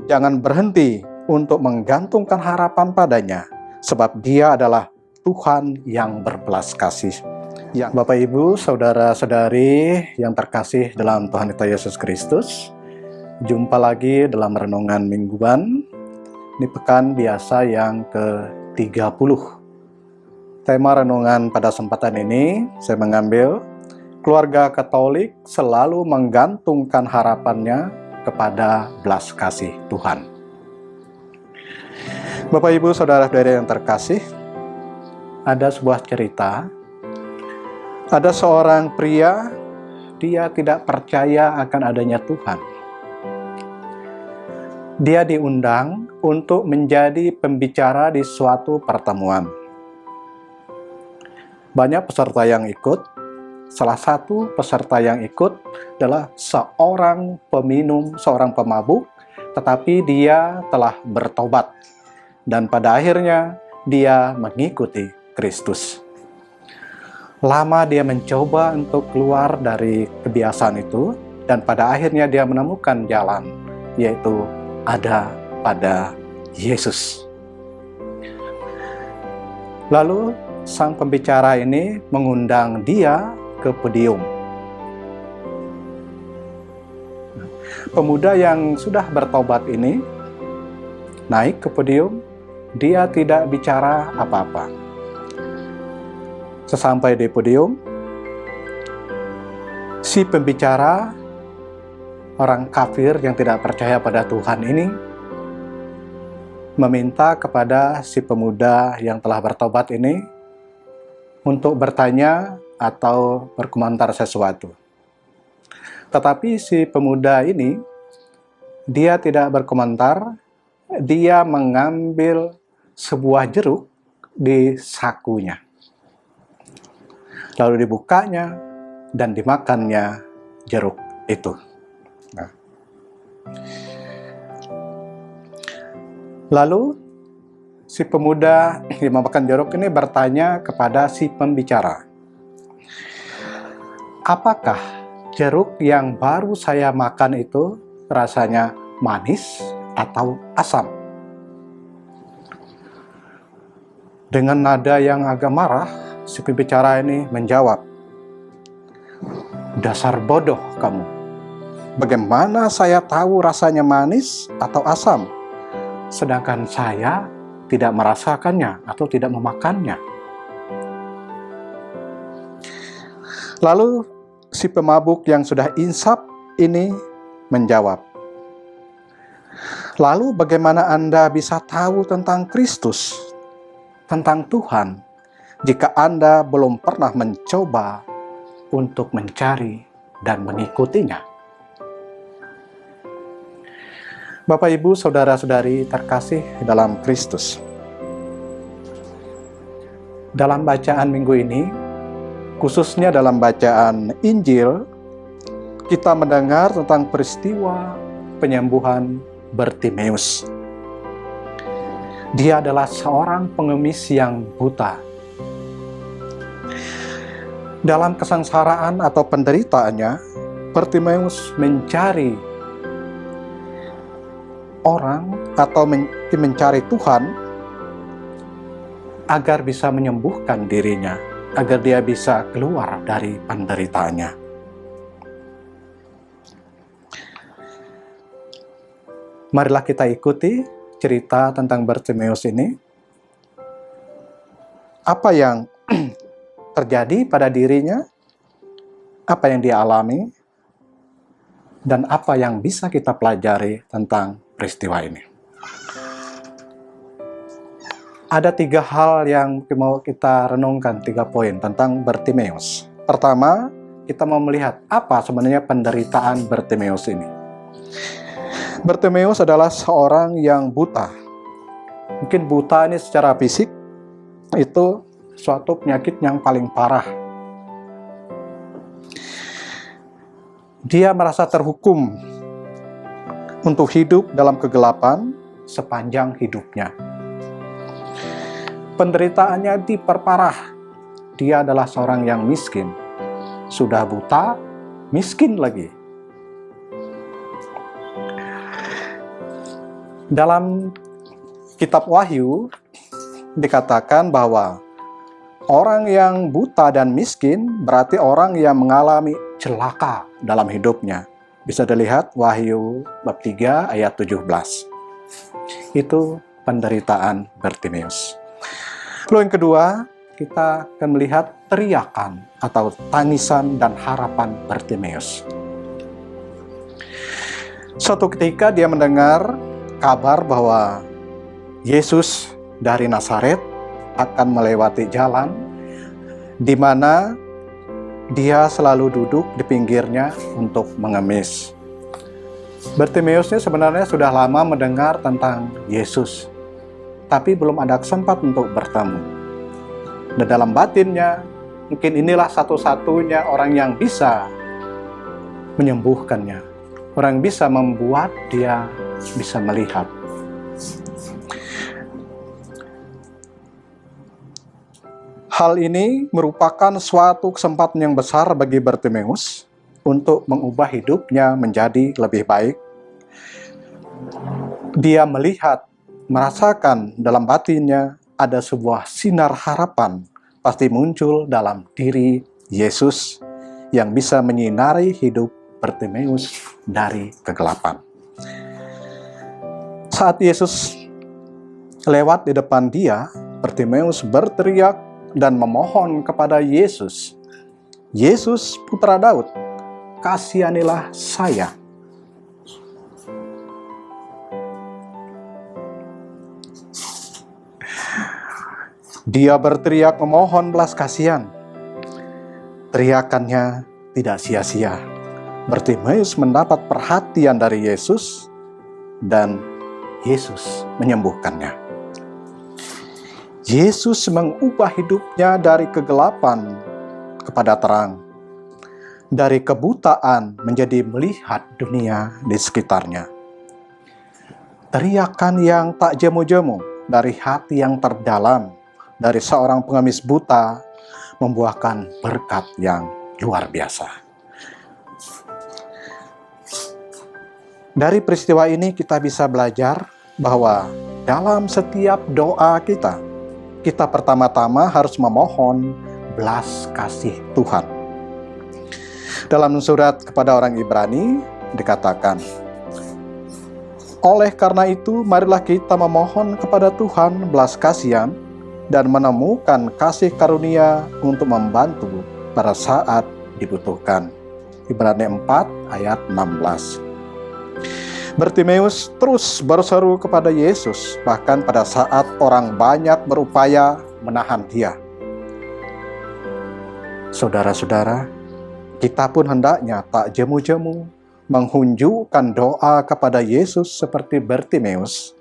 Jangan berhenti untuk menggantungkan harapan padanya, sebab Dia adalah Tuhan yang berbelas kasih. Ya, Bapak Ibu, saudara-saudari yang terkasih dalam Tuhan kita Yesus Kristus, jumpa lagi dalam renungan mingguan. Ini pekan biasa yang ke-30. Tema renungan pada kesempatan ini saya mengambil keluarga Katolik selalu menggantungkan harapannya kepada belas kasih Tuhan. Bapak Ibu, saudara-saudari yang terkasih, ada sebuah cerita. Ada seorang pria, dia tidak percaya akan adanya Tuhan. Dia diundang untuk menjadi pembicara di suatu pertemuan. Banyak peserta yang ikut. Salah satu peserta yang ikut adalah seorang peminum, seorang pemabuk, tetapi dia telah bertobat. Dan pada akhirnya dia mengikuti Kristus. Lama dia mencoba untuk keluar dari kebiasaan itu, dan pada akhirnya dia menemukan jalan, yaitu ada pada Yesus. Lalu sang pembicara ini mengundang dia ke podium. Pemuda yang sudah bertobat ini naik ke podium, dia tidak bicara apa-apa. Sesampai di podium, si pembicara, orang kafir yang tidak percaya pada Tuhan ini, meminta kepada si pemuda yang telah bertobat ini untuk bertanya atau berkomentar sesuatu. Tetapi si pemuda ini, dia tidak berkomentar, dia mengambil sebuah jeruk di sakunya. Lalu dibukanya dan dimakannya jeruk itu. Nah. Lalu si pemuda yang memakan jeruk ini bertanya kepada si pembicara, apakah jeruk yang baru saya makan itu rasanya manis atau asam? Dengan nada yang agak marah, si pembicara ini menjawab, dasar bodoh kamu. Bagaimana saya tahu rasanya manis atau asam, sedangkan saya tidak merasakannya atau tidak memakannya? Lalu si pemabuk yang sudah insaf ini menjawab, lalu bagaimana Anda bisa tahu tentang Kristus, tentang Tuhan, jika Anda belum pernah mencoba untuk mencari dan mengikutinya? Bapak, Ibu, saudara-saudari terkasih dalam Kristus. Dalam bacaan minggu ini, khususnya dalam bacaan Injil, kita mendengar tentang peristiwa penyembuhan Bartimeus. Dia adalah seorang pengemis yang buta. Dalam kesengsaraan atau penderitaannya, Bartimeus mencari orang atau mencari Tuhan agar bisa menyembuhkan dirinya, agar dia bisa keluar dari penderitaannya. Marilah kita ikuti cerita tentang Bartimeus ini. Apa yang terjadi pada dirinya, apa yang dia alami, dan apa yang bisa kita pelajari tentang peristiwa ini. Ada 3 hal yang mau kita renungkan, 3 poin tentang Bartimeus. Pertama, kita mau melihat apa sebenarnya penderitaan Bartimeus ini. Bartimeus adalah seorang yang buta. Mungkin buta ini secara fisik itu suatu penyakit yang paling parah. Dia merasa terhukum untuk hidup dalam kegelapan sepanjang hidupnya. Penderitaannya diperparah. Dia adalah seorang yang miskin. Sudah buta, miskin lagi. Dalam kitab Wahyu dikatakan bahwa orang yang buta dan miskin berarti orang yang mengalami celaka dalam hidupnya. Bisa dilihat Wahyu bab 3 ayat 17. Itu penderitaan Bartimeus. Lalu yang kedua, kita akan melihat teriakan atau tangisan dan harapan Bartimeus. Suatu ketika dia mendengar kabar bahwa Yesus dari Nazaret akan melewati jalan di mana dia selalu duduk di pinggirnya untuk mengemis. Bartimeusnya sebenarnya sudah lama mendengar tentang Yesus, tapi belum ada kesempatan untuk bertemu. Dan dalam batinnya, mungkin inilah satu-satunya orang yang bisa menyembuhkannya, orang yang bisa membuat dia bisa melihat. Hal ini merupakan suatu kesempatan yang besar bagi Bartimeus untuk mengubah hidupnya menjadi lebih baik. Dia melihat, merasakan dalam batinnya ada sebuah sinar harapan pasti muncul dalam diri Yesus yang bisa menyinari hidup Bartimeus dari kegelapan. Saat Yesus lewat di depan dia, Bartimeus berteriak dan memohon kepada Yesus, "Yesus, Putra Daud, kasihanilah saya." Dia berteriak memohon belas kasihan. Teriakannya tidak sia-sia. Bartimeus mendapat perhatian dari Yesus dan Yesus menyembuhkannya. Yesus mengubah hidupnya dari kegelapan kepada terang, dari kebutaan menjadi melihat dunia di sekitarnya. Teriakan yang tak jemu-jemu dari hati yang terdalam dari seorang pengemis buta membuahkan berkat yang luar biasa. Dari peristiwa ini kita bisa belajar bahwa dalam setiap doa kita pertama-tama harus memohon belas kasih Tuhan. Dalam surat kepada orang Ibrani dikatakan, "Oleh karena itu, marilah kita memohon kepada Tuhan belas kasihan dan menemukan kasih karunia untuk membantu pada saat dibutuhkan." Ibrani 4 ayat 16. Bartimeus terus berseru kepada Yesus, bahkan pada saat orang banyak berupaya menahan dia. Saudara-saudara, kita pun hendaknya tak jemu-jemu menghunjukkan doa kepada Yesus seperti Bartimeus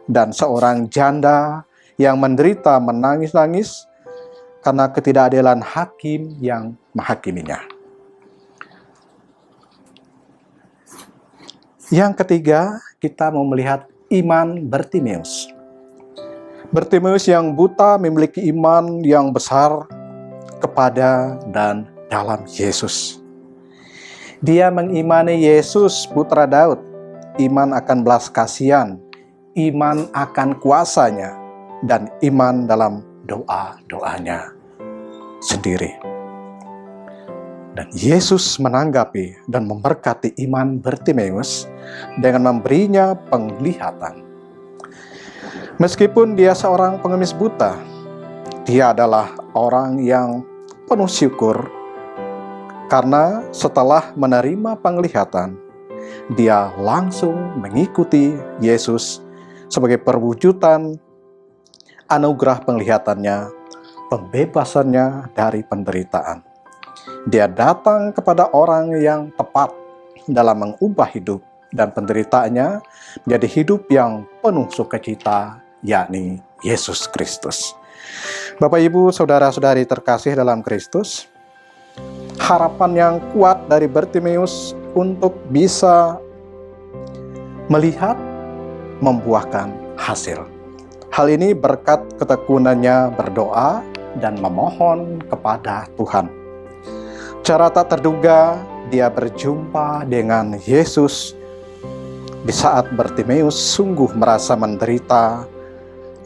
dan seorang janda yang menderita menangis-nangis karena ketidakadilan hakim yang menghakiminya. Yang ketiga, kita mau melihat iman Bartimeus. Bartimeus yang buta memiliki iman yang besar kepada dan dalam Yesus. Dia mengimani Yesus, Putra Daud, iman akan belas kasihan, iman akan kuasanya, dan iman dalam doa-doanya sendiri. Dan Yesus menanggapi dan memberkati iman Bartimeus dengan memberinya penglihatan. Meskipun dia seorang pengemis buta, dia adalah orang yang penuh syukur karena setelah menerima penglihatan, dia langsung mengikuti Yesus sebagai perwujudan anugerah penglihatannya, pembebasannya dari penderitaan. Dia datang kepada orang yang tepat dalam mengubah hidup dan penderitaannya menjadi hidup yang penuh sukacita, yakni Yesus Kristus. Bapak, Ibu, saudara-saudari terkasih dalam Kristus, harapan yang kuat dari Bartimeus untuk bisa melihat membuahkan hasil. Hal ini berkat ketekunannya berdoa dan memohon kepada Tuhan. Cara tak terduga, dia berjumpa dengan Yesus Di saat Bartimeus sungguh merasa menderita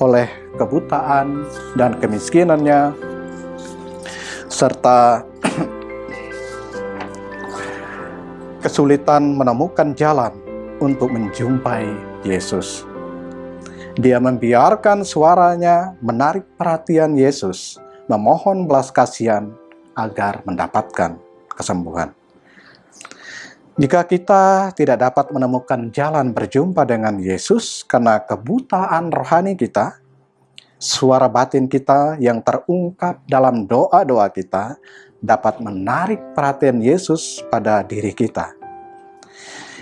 oleh kebutaan dan kemiskinannya, serta kesulitan menemukan jalan untuk menjumpai Yesus. Dia membiarkan suaranya menarik perhatian Yesus, memohon belas kasihan agar mendapatkan kesembuhan. Jika kita tidak dapat menemukan jalan berjumpa dengan Yesus karena kebutaan rohani kita, suara batin kita yang terungkap dalam doa-doa kita dapat menarik perhatian Yesus pada diri kita.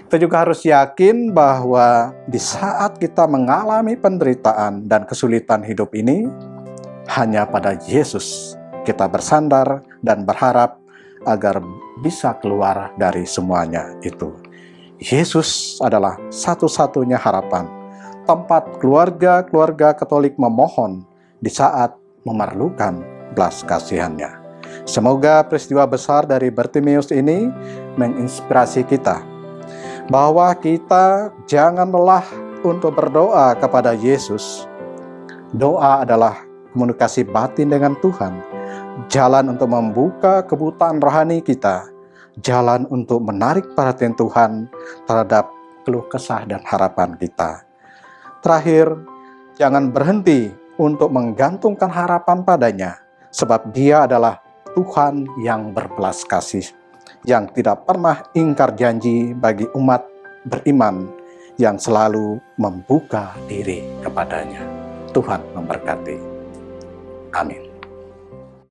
Kita juga harus yakin bahwa di saat kita mengalami penderitaan dan kesulitan hidup ini, hanya pada Yesus kita bersandar dan berharap agar bisa keluar dari semuanya itu. Yesus adalah satu-satunya harapan, tempat keluarga-keluarga Katolik memohon di saat memerlukan belas kasihannya. Semoga peristiwa besar dari Bartimeus ini menginspirasi kita, bahwa kita jangan lelah untuk berdoa kepada Yesus. Doa adalah komunikasi batin dengan Tuhan, jalan untuk membuka kebutaan rohani kita, jalan untuk menarik perhatian Tuhan terhadap keluh kesah dan harapan kita. Terakhir, jangan berhenti untuk menggantungkan harapan padanya, sebab Dia adalah Tuhan yang berbelas kasih, yang tidak pernah ingkar janji bagi umat beriman yang selalu membuka diri kepadanya. Tuhan memberkati. Amin.